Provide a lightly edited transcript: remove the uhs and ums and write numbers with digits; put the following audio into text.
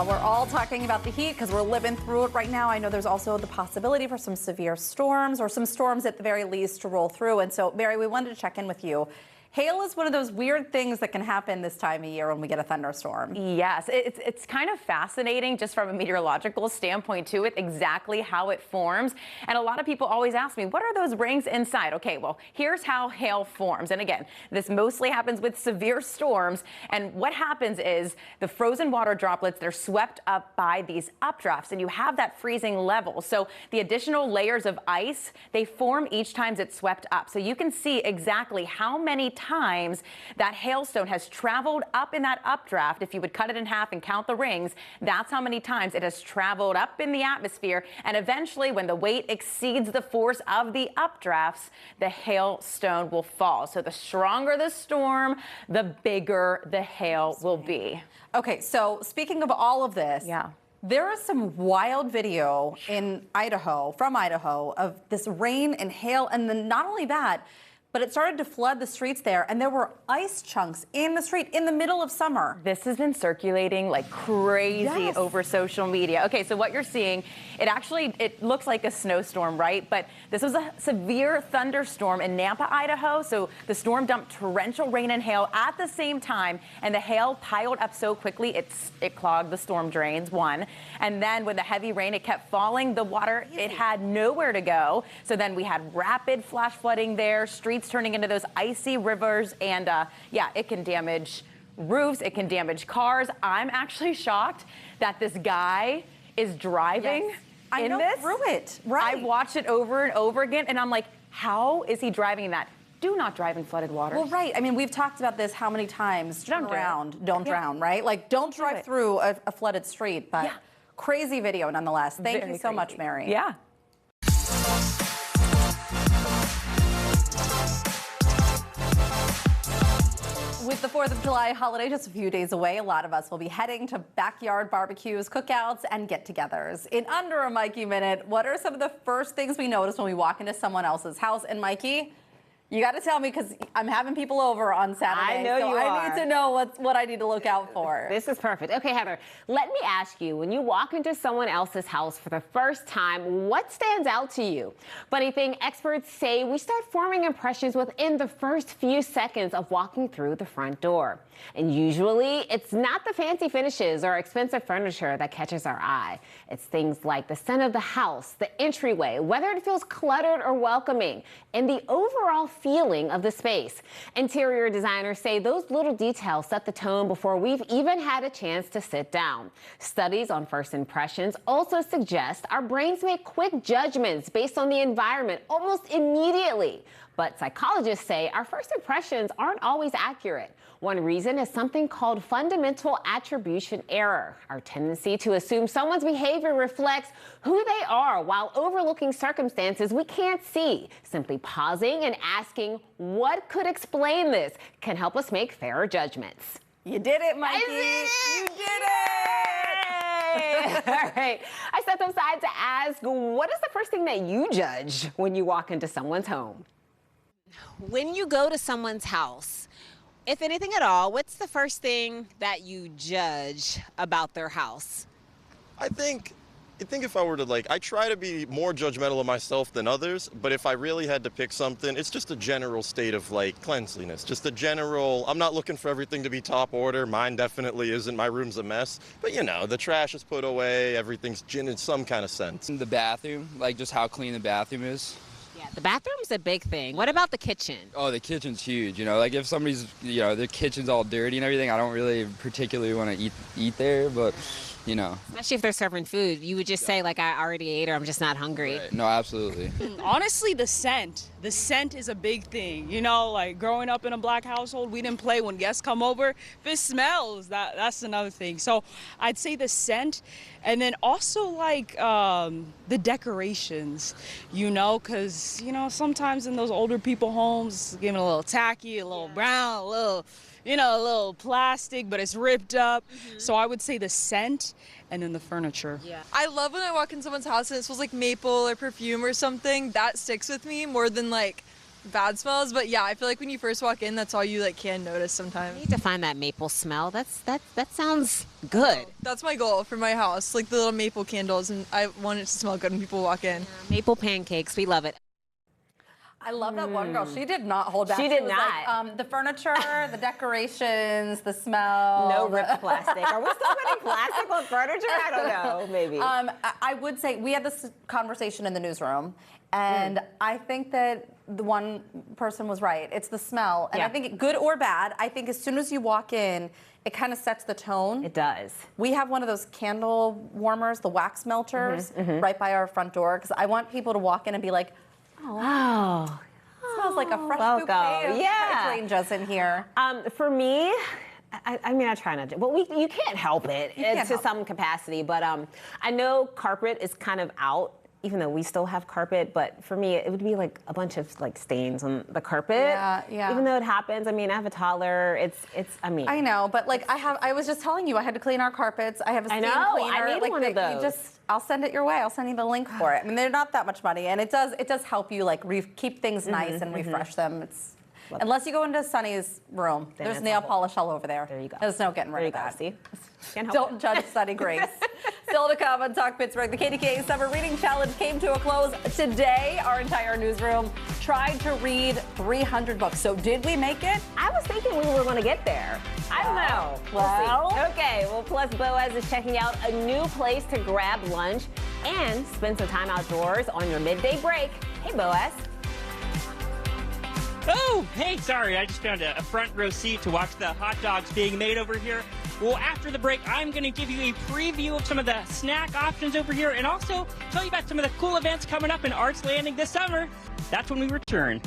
we're all talking about the heat because we're living through it right now. I know there's also the possibility for some severe storms or some storms at the very least to roll through. And so, Mary, we wanted to check in with you. Hail is one of those weird things that can happen this time of year when we get a thunderstorm. Yes, it's kind of fascinating just from a meteorological standpoint to it, exactly how it forms. And a lot of people always ask me, what are those rings inside? Okay, well, here's how hail forms. And again, this mostly happens with severe storms. And what happens is the frozen water droplets, they're swept up by these updrafts, and you have that freezing level. So the additional layers of ice, they form each time it's swept up. So you can see exactly how many times that hailstone has traveled up in that updraft. If you would cut it in half and count the rings, that's how many times it has traveled up in the atmosphere. And eventually, when the weight exceeds the force of the updrafts, the hailstone will fall. So the stronger the storm, the bigger the hail will be. Okay, so speaking of all of this, there is some wild video in Idaho, from Idaho, of this rain and hail, and then not only that, but it started to flood the streets there, and there were ice chunks in the street in the middle of summer. This has been circulating like crazy over social media. Okay, so what you're seeing, it looks like a snowstorm, right? But this was a severe thunderstorm in Nampa, Idaho. So the storm dumped torrential rain and hail at the same time, and the hail piled up so quickly it clogged the storm drains, one. And then with the heavy rain, it kept falling. The water, it had nowhere to go. So then we had rapid flash flooding there, streets turning into those icy rivers, and it can damage roofs, it can damage cars. I'm actually shocked that this guy is driving in this. Through it, right? I watched it over and over again, and I'm like, how is he driving that? Do not drive in flooded waters. Well, right. I mean, we've talked about this how many times. Turn around, don't drown, right? Like, don't drive through a flooded street, but crazy video nonetheless. Thank you so much, Mary. Yeah. With the 4th of July holiday just a few days away, a lot of us will be heading to backyard barbecues, cookouts, and get-togethers. In under a Mikey Minute, what are some of the first things we notice when we walk into someone else's house? And Mikey, you got to tell me, because I'm having people over on Saturday. I know you are. I need to know what I need to look out for. This is perfect. Okay, Heather, let me ask you, when you walk into someone else's house for the first time, what stands out to you? Funny thing, experts say we start forming impressions within the first few seconds of walking through the front door. And usually, it's not the fancy finishes or expensive furniture that catches our eye. It's things like the scent of the house, the entryway, whether it feels cluttered or welcoming, and the overall feeling of the space. Interior designers say those little details set the tone before we've even had a chance to sit down. Studies on first impressions also suggest our brains make quick judgments based on the environment almost immediately. But psychologists say our first impressions aren't always accurate. One reason is something called fundamental attribution error, our tendency to assume someone's behavior reflects who they are while overlooking circumstances we can't see. Simply pausing and asking what could explain this can help us make fairer judgments. You did it, Mikey. You did it! All right. I stepped aside to ask, what is the first thing that you judge when you walk into someone's home? When you go to someone's house, if anything at all, what's the first thing that you judge about their house? I think if I were to I try to be more judgmental of myself than others, but if I really had to pick something, it's just a general state of cleanliness, just a general, I'm not looking for everything to be top order. Mine definitely isn't. My room's a mess, but the trash is put away, everything's in some kind of sense. The bathroom, just how clean the bathroom is. Yeah, the bathroom's a big thing. What about the kitchen? Oh, the kitchen's huge. If somebody's, their kitchen's all dirty and everything, I don't really particularly want to eat there, but, Especially if they're serving food. You would just say, I already ate or I'm just not hungry. Right. No, absolutely. Honestly, the scent. The scent is a big thing. Growing up in a black household, we didn't play when guests come over. If it smells, that's another thing. So I'd say the scent, and then also the decorations, because, sometimes in those older people homes, giving a little tacky, a little brown, a little plastic, but it's ripped up. So I would say the scent and then the furniture. Yeah. I love when I walk in someone's house and it smells like maple or perfume or something. That sticks with me more than bad smells, but yeah, I feel like when you first walk in, that's all you like can notice I sometimes. need to find that maple smell. That sounds good. That's my goal for my house, like the little maple candles, and I want it to smell good when people walk in. Maple pancakes, we love it. I love that one girl. She did not hold back. She did was not. Like, the furniture, the decorations, the smell. No ripped plastic. Are we still putting plastic on furniture? I don't know. Maybe. I would say we had this conversation in the newsroom, and I think that the one person was right. It's the smell, and Yeah. I think good or bad. I think as soon as you walk in, it kind of sets the tone. It does. We have one of those candle warmers, the wax melters, right by our front door, because I want people to walk in and be like, Oh. smells like a fresh welcome. bouquet of Yeah. hydrangeas in here. For me, I mean, I try not to. Well, you can't help it can't to help some capacity. But I know carpet is kind of out, even though we still have carpet. But for me, it would be like a bunch of like stains on the carpet. Yeah. Even though it happens. I mean, I have a toddler. I mean. I know, but like I was just telling you, I had to clean our carpets. I have a steam I know, cleaner. I need like, one of those. I'll send it your way. I'll send you the link for it. I mean, they're not that much money, and it does help you like keep things nice and refresh them. It's unless you go into Sunny's room, Then there's it's nail a whole- polish all over there. There you go. There's no getting rid There you of go. that. See? Can't help Don't judge Sunny Grace. Still to come on Talk Pittsburgh, the KDKA Summer Reading Challenge came to a close today. Our entire newsroom tried to read 300 books. So did we make it? I was thinking we were going to get there. I don't know. We'll see. Okay, well, plus Boaz is checking out a new place to grab lunch and spend some time outdoors on your midday break. Hey, Boaz. Oh, hey, sorry, I just found a front row seat to watch the hot dogs being made over here. Well, after the break, I'm going to give you a preview of some of the snack options over here and also tell you about some of the cool events coming up in Arts Landing this summer. That's when we return.